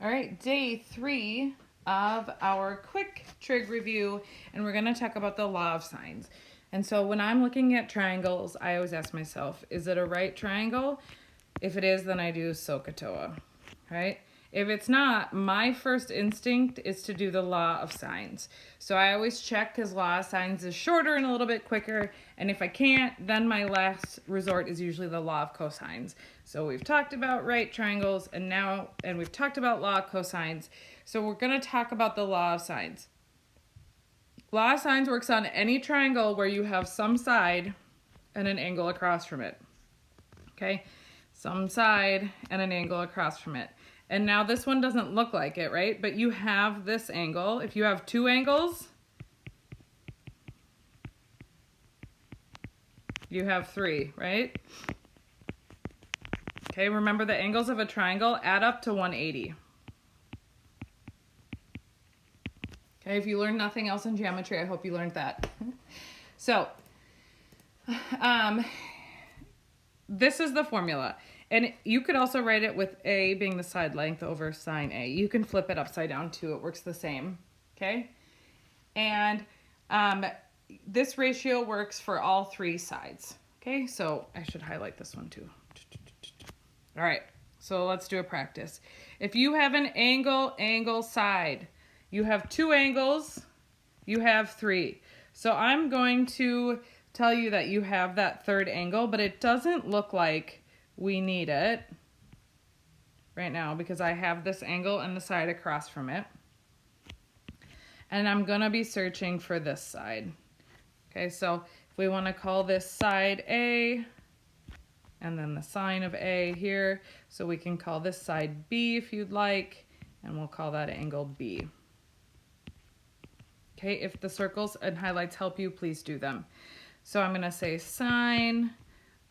All right, day 3 of our quick trig review, and we're going to talk about the law of sines. And so when I'm looking at triangles, I always ask myself, is it a right triangle? If it is, then I do SOHCAHTOA, right? If it's not, my first instinct is to do the law of sines. So I always check because law of sines is shorter and a little bit quicker. And if I can't, then my last resort is usually the law of cosines. So we've talked about right triangles and we've talked about law of cosines. So we're going to talk about the law of sines. Law of sines works on any triangle where you have some side and an angle across from it. Okay? Some side and an angle across from it. And now this one doesn't look like it, right? But you have this angle. If you have two angles, you have three, right? Okay, remember the angles of a triangle add up to 180. Okay, if you learned nothing else in geometry, I hope you learned that. So, this is the formula. And you could also write it with A being the side length over sine A. You can flip it upside down too. It works the same. Okay? And this ratio works for all three sides. Okay? So I should highlight this one too. All right. So let's do a practice. If you have an angle side, you have two angles, you have three. So I'm going to tell you that you have that third angle, but it doesn't look like we need it right now because I have this angle and the side across from it. And I'm going to be searching for this side. Okay, so if we want to call this side A, and then the sine of A here, so we can call this side B if you'd like, and we'll call that angle B. Okay, if the circles and highlights help you, please do them. So I'm going to say sine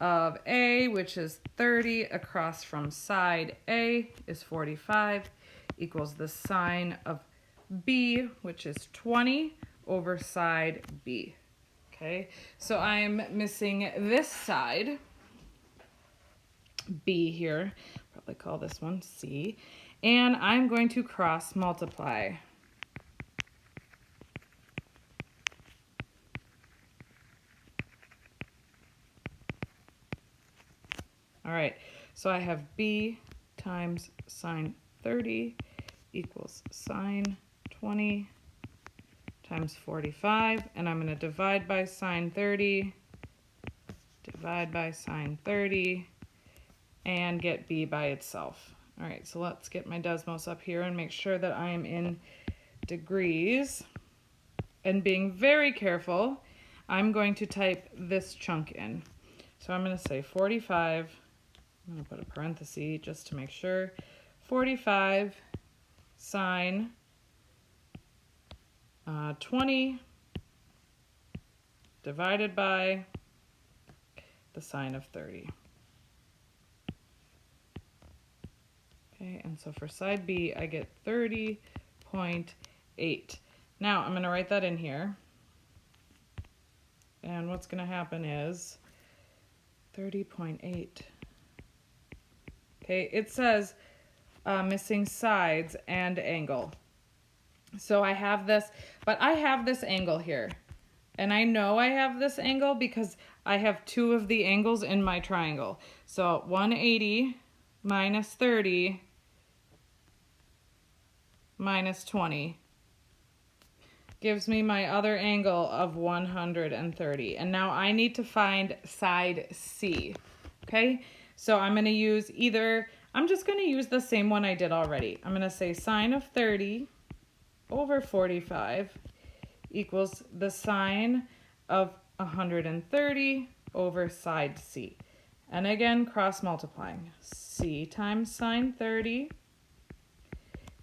of A, which is 30, across from side A is 45, equals the sine of B, which is 20, over side B. Okay, so I'm missing this side, B here, probably call this one C, and I'm going to cross multiply. All right, so I have B times sine 30 equals sine 20 times 45, and I'm going to divide by sine 30, divide by sine 30, and get B by itself. All right, so let's get my Desmos up here and make sure that I'm in degrees. And being very careful, I'm going to type this chunk in. So I'm going to say 45. I'm going to put a parenthesis just to make sure. 45 sine 20 divided by the sine of 30. Okay, and so for side B, I get 30.8. Now I'm going to write that in here. And what's going to happen is 30.8. Okay, it says missing sides and angle. So I have this, but I have this angle here. And I know I have this angle because I have two of the angles in my triangle. So 180 minus 30 minus 20 gives me my other angle of 130. And now I need to find side C. Okay? So I'm going to use I'm just going to use the same one I did already. I'm going to say sine of 30 over 45 equals the sine of 130 over side C. And again, cross multiplying. C times sine 30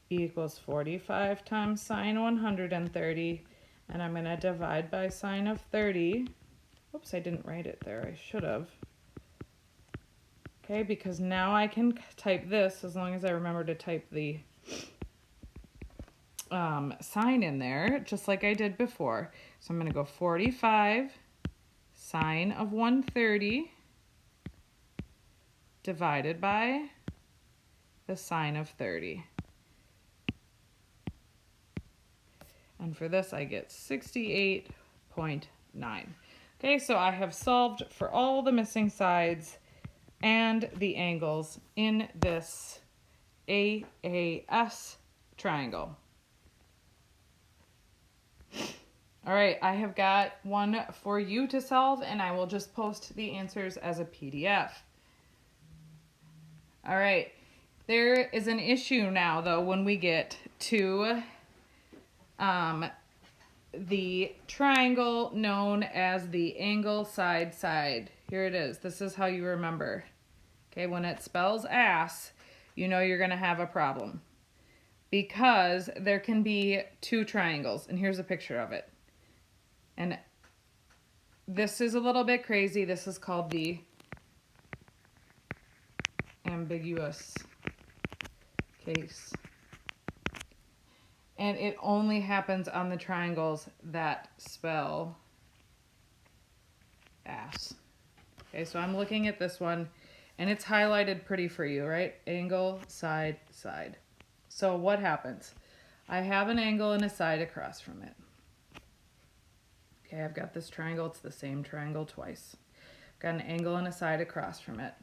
equals 45 times sine 130. And I'm going to divide by sine of 30. Oops, I didn't write it there. I should have. Okay, because now I can type this as long as I remember to type the sine in there, just like I did before. So I'm going to go 45 sine of 130 divided by the sine of 30. And for this, I get 68.9. Okay, so I have solved for all the missing sides and the angles in this AAS triangle. All right, I have got one for you to solve, and I will just post the answers as a PDF. All right, there is an issue now, though, when we get to the triangle known as the angle side side. Here it is. This is how you remember. Okay, when it spells ass, you know you're going to have a problem, because there can be two triangles, and here's a picture of it. And this is a little bit crazy. This is called the ambiguous case. And it only happens on the triangles that spell ass. Okay, so I'm looking at this one, and it's highlighted pretty for you, right? Angle, side, side. So what happens? I have an angle and a side across from it. Okay, I've got this triangle. It's the same triangle twice. I've got an angle and a side across from it.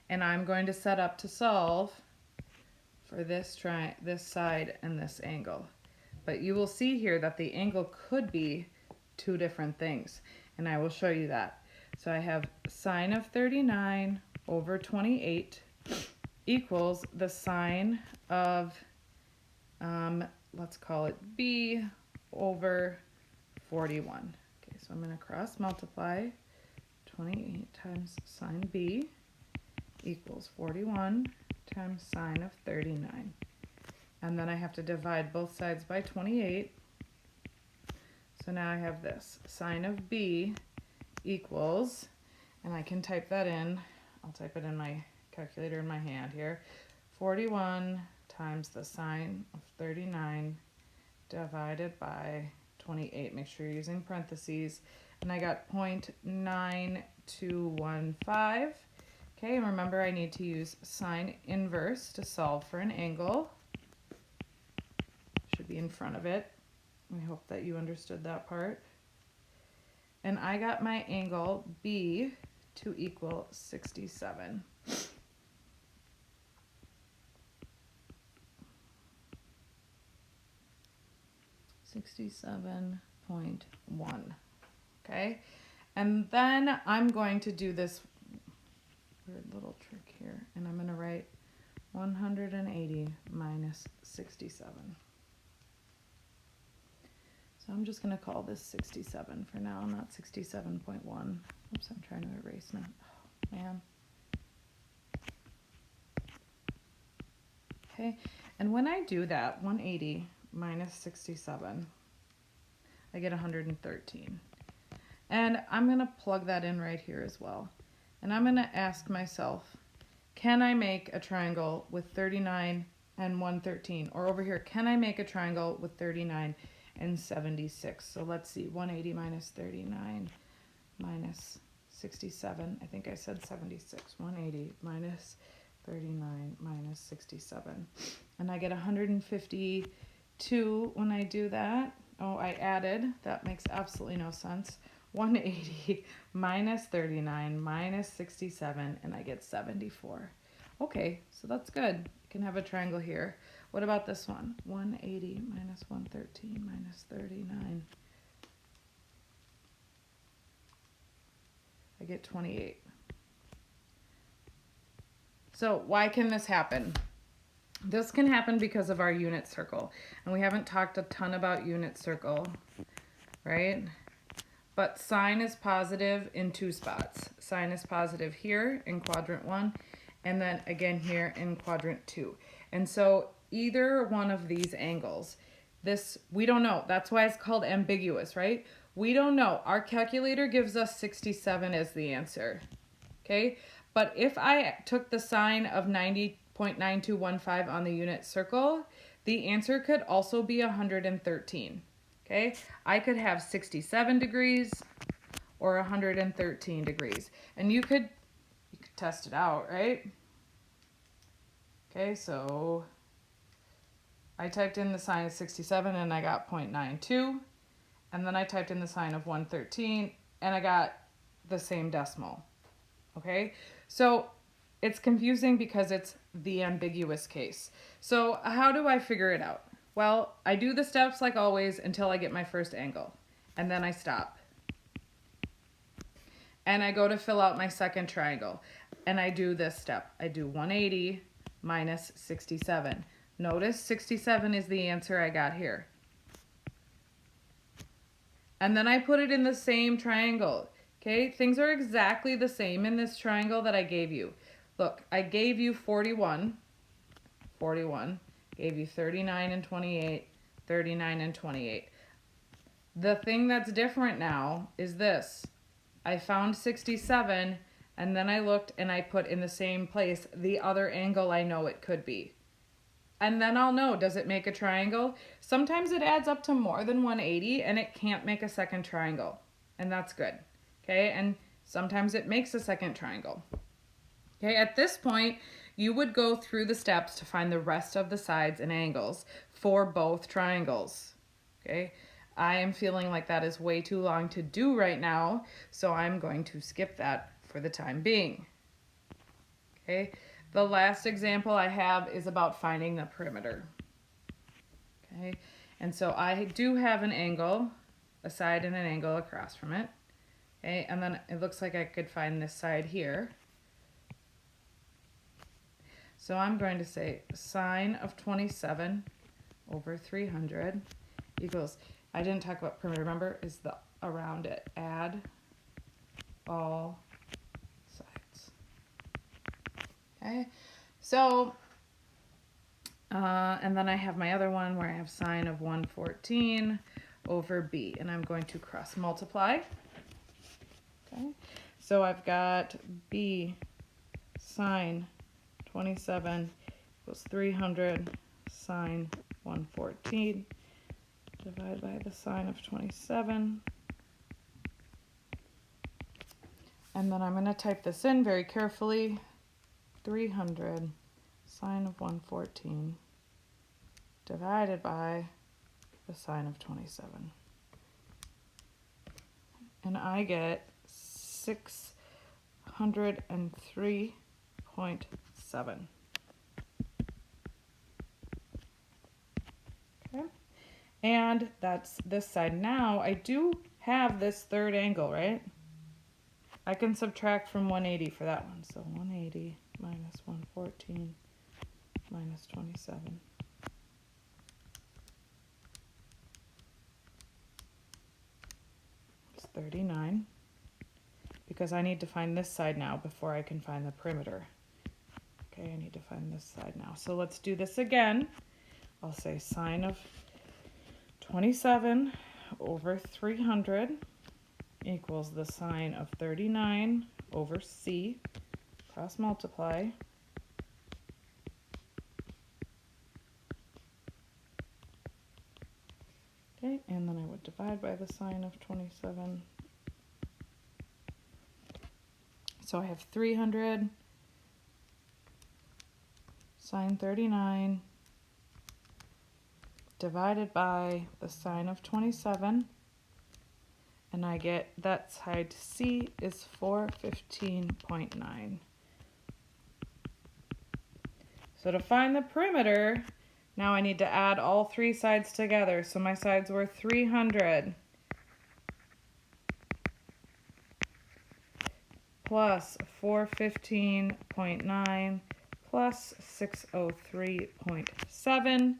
And I'm going to set up to solve for this side and this angle. But you will see here that the angle could be two different things, and I will show you that. So I have sine of 39 over 28 equals the sine of, let's call it B over 41. Okay, so I'm going to cross multiply 28 times sine B equals 41 times sine of 39. And then I have to divide both sides by 28. So now I have this. Sine of B equals, and I can type that in. I'll type it in my calculator in my hand here. 41 times the sine of 39 divided by 28. Make sure you're using parentheses. And I got 0.9215. Okay, and remember I need to use sine inverse to solve for an angle. Should be in front of it. I hope that you understood that part. And I got my angle B to equal 67. 67.1. Okay, and then I'm going to do this weird little trick here, and I'm going to write 180 minus 67. So I'm just going to call this 67 for now, not 67.1. Oops, I'm trying to erase now. Oh, man. Okay, and when I do that, 180 minus 67, I get 113. And I'm going to plug that in right here as well. And I'm going to ask myself, can I make a triangle with 39 and 113? Or over here, can I make a triangle with 39 and 76? So let's see, 180 minus 39 minus 67. I think I said 76. 180 minus 39 minus 67. And I get 152 when I do that. Oh, I added. That makes absolutely no sense. 180 minus 39 minus 67, and I get 74. Okay, so that's good. You can have a triangle here. What about this one? 180 minus 113 minus 39. I get 28. So why can this happen? This can happen because of our unit circle. And we haven't talked a ton about unit circle, right? But sine is positive in two spots. Sine is positive here in quadrant 1, and then again here in quadrant 2. And so either one of these angles, this, we don't know. That's why it's called ambiguous, right? We don't know. Our calculator gives us 67 as the answer, okay? But if I took the sine of 90.9215 on the unit circle, the answer could also be 113. Okay, I could have 67 degrees or 113 degrees. And you could test it out, right? Okay, so I typed in the sine of 67 and I got 0.92. And then I typed in the sine of 113 and I got the same decimal. Okay, so it's confusing because it's the ambiguous case. So how do I figure it out? Well, I do the steps like always until I get my first angle, and then I stop. And I go to fill out my second triangle, and I do this step. I do 180 minus 67. Notice 67 is the answer I got here. And then I put it in the same triangle. Okay, things are exactly the same in this triangle that I gave you. Look, I gave you 41, gave you 39 and 28, 39 and 28. The thing that's different now is this. I found 67, and then I looked and I put in the same place the other angle I know it could be. And then I'll know, does it make a triangle? Sometimes it adds up to more than 180 and it can't make a second triangle. And that's good. Okay, and sometimes it makes a second triangle. Okay, at this point, you would go through the steps to find the rest of the sides and angles for both triangles. Okay, I am feeling like that is way too long to do right now, so I'm going to skip that for the time being. Okay, the last example I have is about finding the perimeter. Okay, and so I do have an angle, a side and an angle across from it. Okay, and then it looks like I could find this side here. So I'm going to say sine of 27 over 300 equals, I didn't talk about perimeter, remember, is the around it. Add all sides. Okay, so, and then I have my other one where I have sine of 114 over b, and I'm going to cross multiply. Okay, so I've got b sine 27 equals 300 sine 114 divided by the sine of 27. And then I'm going to type this in very carefully. 300 sine of 114 divided by the sine of 27. And I get 603.7. Okay, and that's this side. Now I do have this third angle, right? I can subtract from 180 for that one. So 180 minus 114 minus 27. It's 39. Because I need to find this side now before I can find the perimeter. Okay, I need to find this side now. So let's do this again. I'll say sine of 27 over 300 equals the sine of 39 over c, cross multiply. Okay, and then I would divide by the sine of 27. So I have 300 sine 39 divided by the sine of 27, and I get that side C is 415.9. So to find the perimeter, now I need to add all three sides together. So my sides were 300 plus 415.9 plus 603.7.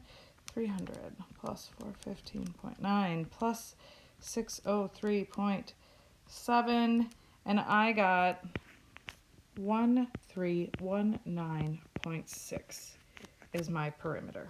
300 plus 415.9 plus 603.7, and I got 1319.6 is my perimeter.